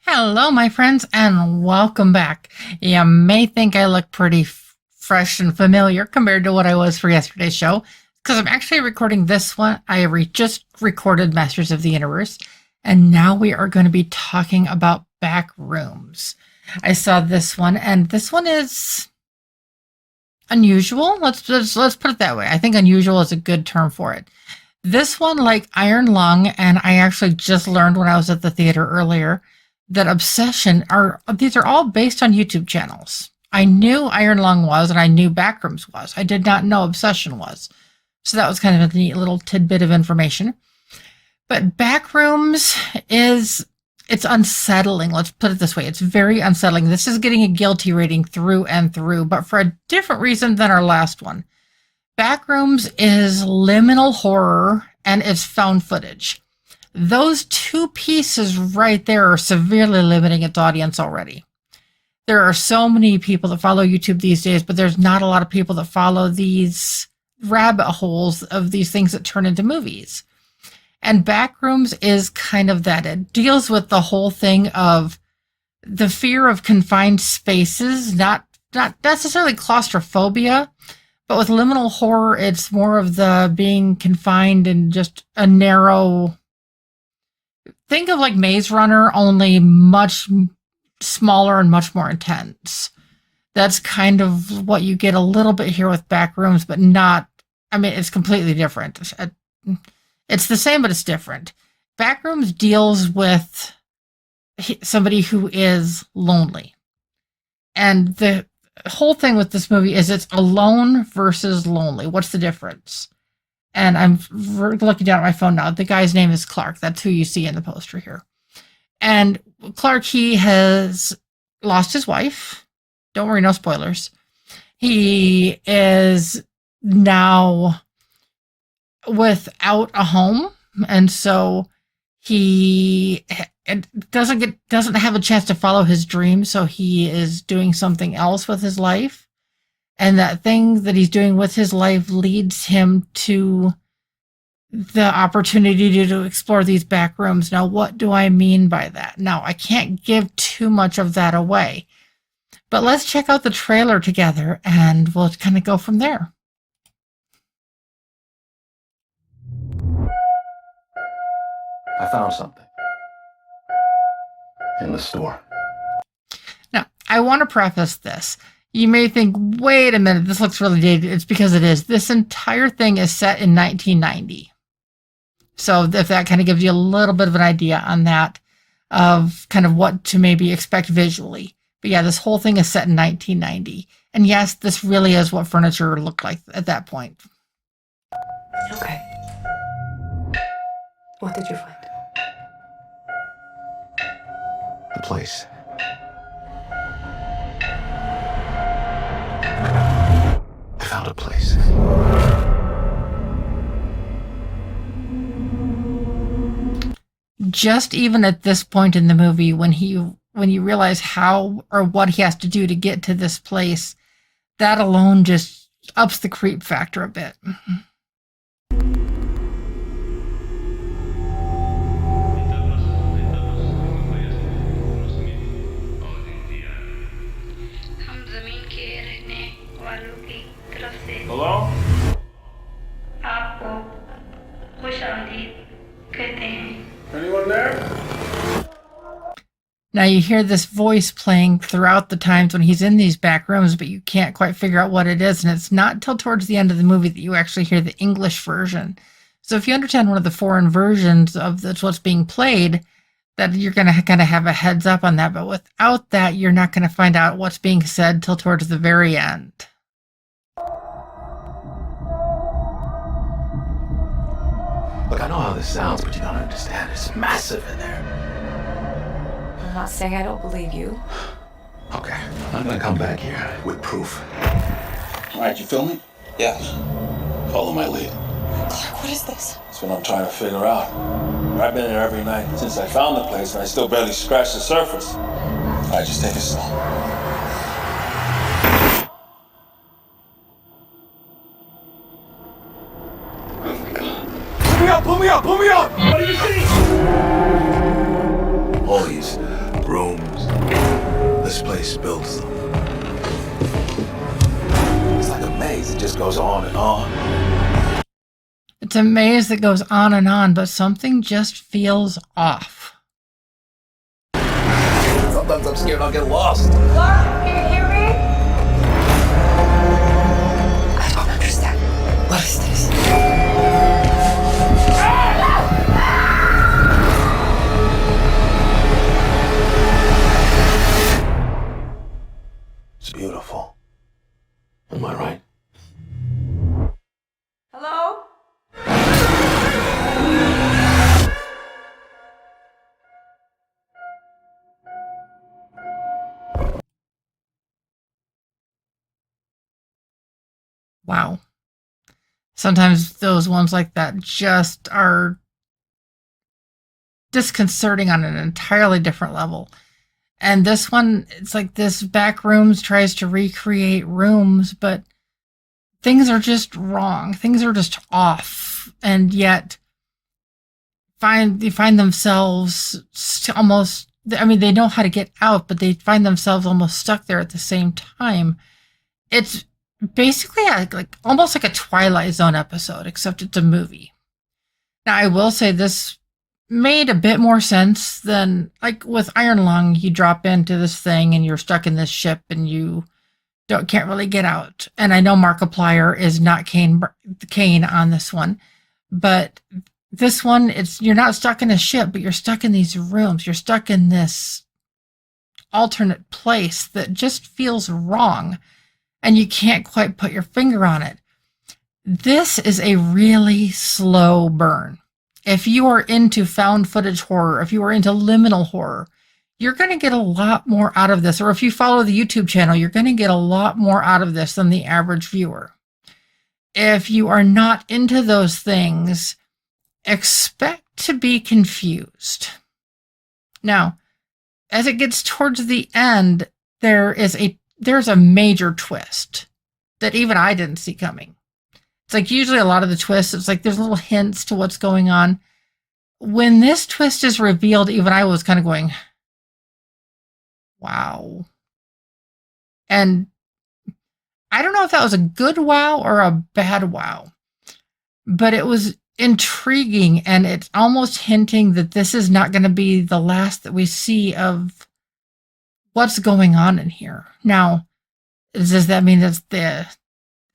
Hello, my friends, and welcome back. You may think I look pretty fresh and familiar compared to what I was for yesterday's show, because I'm actually recording this one. Just recorded Masters of the Universe, and now we are going to be talking about Backrooms. I saw this one, and this one is unusual. Let's put it that way. I think unusual is a good term for it. This one, like Iron Lung, and I actually just learned when I was at the theater earlier, that Obsession these are all based on YouTube channels. I knew Iron Lung was, and I knew Backrooms was. I did not know Obsession was. So that was kind of a neat little tidbit of information. But Backrooms it's unsettling. Let's put it this way. It's very unsettling. This is getting a guilty rating through and through, but for a different reason than our last one. Backrooms is liminal horror, and it's found footage. Those two pieces right there are severely limiting its audience already. There are so many people that follow YouTube these days, but there's not a lot of people that follow these rabbit holes of these things that turn into movies. And Backrooms is kind of that. It deals with the whole thing of the fear of confined spaces, not necessarily claustrophobia, but with liminal horror, it's more of the being confined in just a narrow... Think of like Maze Runner, only much smaller and much more intense. That's kind of what you get a little bit here with Backrooms, but not, I mean, it's completely different. It's the same, but it's different. Backrooms deals with somebody who is lonely. And the whole thing with this movie is it's alone versus lonely. What's the difference? And I'm looking down at my phone now. The guy's name is Clark. That's who you see in the poster here. And Clark, he has lost his wife. Don't worry, no spoilers. He is now without a home. And so he doesn't have a chance to follow his dream. So he is doing something else with his life. And that thing that he's doing with his life leads him to the opportunity to explore these back rooms. Now, what do I mean by that? Now, I can't give too much of that away. But let's check out the trailer together, and we'll kind of go from there. I found something in the store. Now, I want to preface this. You may think, wait a minute, this looks really dated. It's because it is. This entire thing is set in 1990. So if that kind of gives you a little bit of an idea on that, of kind of what to maybe expect visually. But yeah, this whole thing is set in 1990. And yes, this really is what furniture looked like at that point. Okay. What did you find? The place. I found a place. Just even at this point in the movie, when you realize how or what he has to do to get to this place, that alone just ups the creep factor a bit. Hello? Anyone there? Now you hear this voice playing throughout the times when he's in these back rooms, but you can't quite figure out what it is. And it's not until towards the end of the movie that you actually hear the English version. So if you understand one of the foreign versions of what's being played, that you're going to kind of have a heads up on that. But without that, you're not going to find out what's being said till towards the very end. Look, I know how this sounds, but you don't understand. It's massive in there. I'm not saying I don't believe you. Okay, I'm gonna come back here with proof. All right, you feel me? Yes. Follow my lead. Clark, what is this? That's what I'm trying to figure out. I've been there every night since I found the place, and I still barely scratched the surface. All right, just take it slow. Pull me up! Pull me up! What do you see? All these rooms. This place builds them. It's like a maze. It just goes on and on. It's a maze that goes on and on, but something just feels off. Sometimes I'm scared I'll get lost. Clara, can you hear me? I don't understand. What is this? It's beautiful. Am I right? Hello? Wow. Sometimes those ones like that just are disconcerting on an entirely different level. And this one, it's like this Backrooms tries to recreate rooms, but things are just wrong. Things are just off. And yet they find themselves almost, I mean, they know how to get out, but they find themselves almost stuck there at the same time. It's basically like almost like a Twilight Zone episode, except it's a movie. Now, I will say this made a bit more sense than, like with Iron Lung, you drop into this thing and you're stuck in this ship and you can't really get out. And I know Markiplier is not Kane on this one, but this one, you're not stuck in a ship, but you're stuck in these rooms. You're stuck in this alternate place that just feels wrong, and you can't quite put your finger on it. This is a really slow burn. If you are into found footage horror, if you are into liminal horror, you're going to get a lot more out of this. Or if you follow the YouTube channel, you're going to get a lot more out of this than the average viewer. If you are not into those things, expect to be confused. Now, as it gets towards the end, there's a major twist that even I didn't see coming. It's like usually a lot of the twists, it's like there's little hints to what's going on. When this twist is revealed, even I was kind of going, wow. And I don't know if that was a good wow or a bad wow, but it was intriguing, and it's almost hinting that this is not going to be the last that we see of what's going on in here. Now, does that mean that's the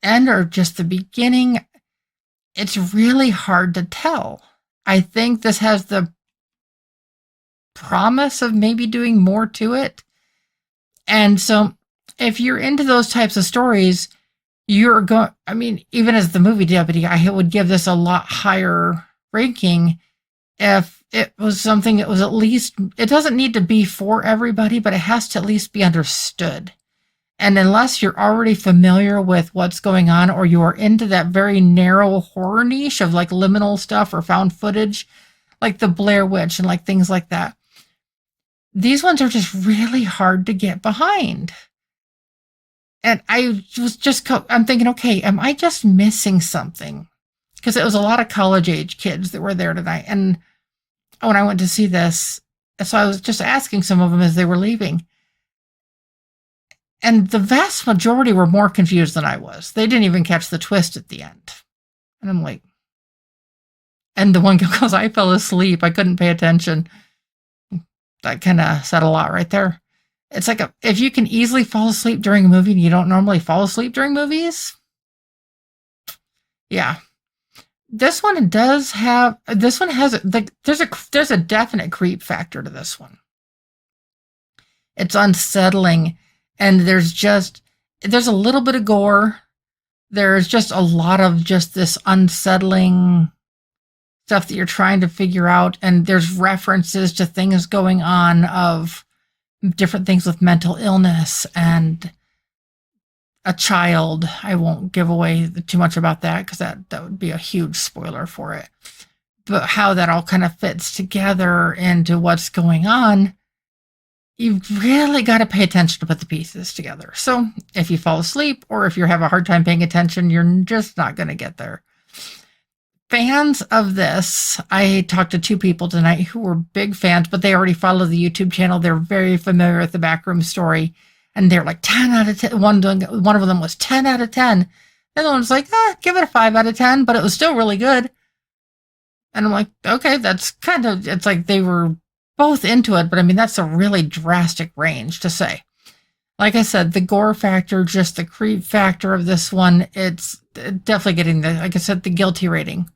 end or just the beginning? It's really hard to tell. I think this has the promise of maybe doing more to it. And so if you're into those types of stories, you're going, I mean, even as the movie deputy, I would give this a lot higher ranking if it was something that was at least, it doesn't need to be for everybody, but it has to at least be understood. And unless you're already familiar with what's going on, or you are into that very narrow horror niche of like liminal stuff or found footage, like the Blair Witch and like things like that, these ones are just really hard to get behind. And I was just, I'm thinking, okay, am I just missing something? Because it was a lot of college age kids that were there tonight. And when I went to see this, so I was just asking some of them as they were leaving. And the vast majority were more confused than I was. They didn't even catch the twist at the end. And I'm like, and the one goes, I fell asleep. I couldn't pay attention. That kind of said a lot right there. It's like if you can easily fall asleep during a movie and you don't normally fall asleep during movies. Yeah. This one has there's a definite creep factor to this one. It's unsettling. And there's a little bit of gore. There's just a lot of just this unsettling stuff that you're trying to figure out. And there's references to things going on of different things with mental illness and a child. I won't give away too much about that because that would be a huge spoiler for it. But how that all kind of fits together into what's going on, you've really got to pay attention to put the pieces together. So if you fall asleep or if you have a hard time paying attention, you're just not going to get there. fans of this, I talked to 2 people tonight who were big fans, but they already follow the YouTube channel. They're very familiar with the Backrooms story. And they're like 10 out of 10. One of them was 10 out of 10. The other one was like, give it a 5 out of 10, but it was still really good. And I'm like, okay, that's kind of, it's like they were both into it, but I mean, that's a really drastic range to say. Like I said, the gore factor, just the creep factor of this one, it's definitely getting the, like I said, the guilty rating.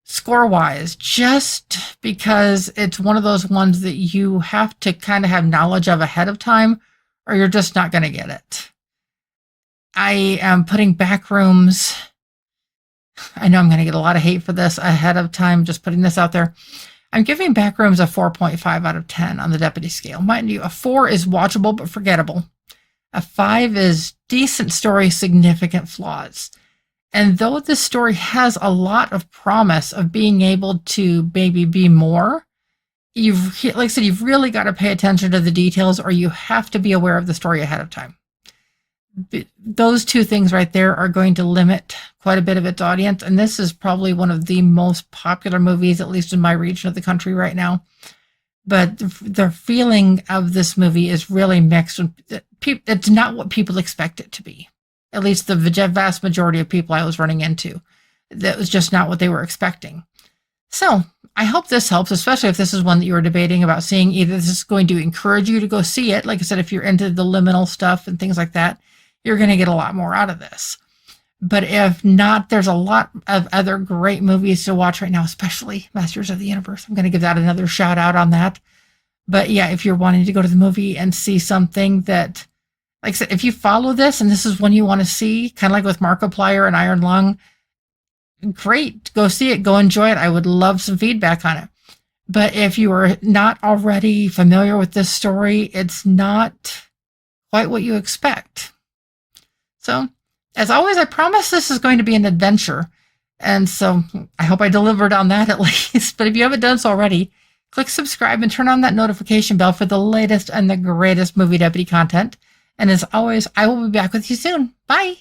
Score-wise, just because it's one of those ones that you have to kind of have knowledge of ahead of time, or you're just not going to get it. I am putting Backrooms, I know I'm going to get a lot of hate for this ahead of time, just putting this out there. I'm giving Backrooms a 4.5 out of 10 on the deputy scale. Mind you, a 4 is watchable but forgettable. A 5 is decent story, significant flaws. And though this story has a lot of promise of being able to maybe be more, like I said, you've really got to pay attention to the details, or you have to be aware of the story ahead of time. Those 2 things right there are going to limit quite a bit of its audience. And this is probably one of the most popular movies, at least in my region of the country right now. But the feeling of this movie is really mixed. It's not what people expect it to be. At least the vast majority of people I was running into. That was just not what they were expecting. So I hope this helps, especially if this is one that you were debating about seeing. Either this is going to encourage you to go see it. Like I said, if you're into the liminal stuff and things like that, you're going to get a lot more out of this. But if not, there's a lot of other great movies to watch right now, especially Masters of the Universe. I'm going to give that another shout out on that. But yeah, if you're wanting to go to the movie and see something that, like I said, if you follow this and this is one you want to see, kind of like with Markiplier and Iron Lung, great, go see it, go enjoy it. I would love some feedback on it. But if you are not already familiar with this story, it's not quite what you expect. So, as always, I promise this is going to be an adventure. And so I hope I delivered on that at least. But if you haven't done so already, click subscribe and turn on that notification bell for the latest and the greatest movie deputy content. And as always, I will be back with you soon. Bye.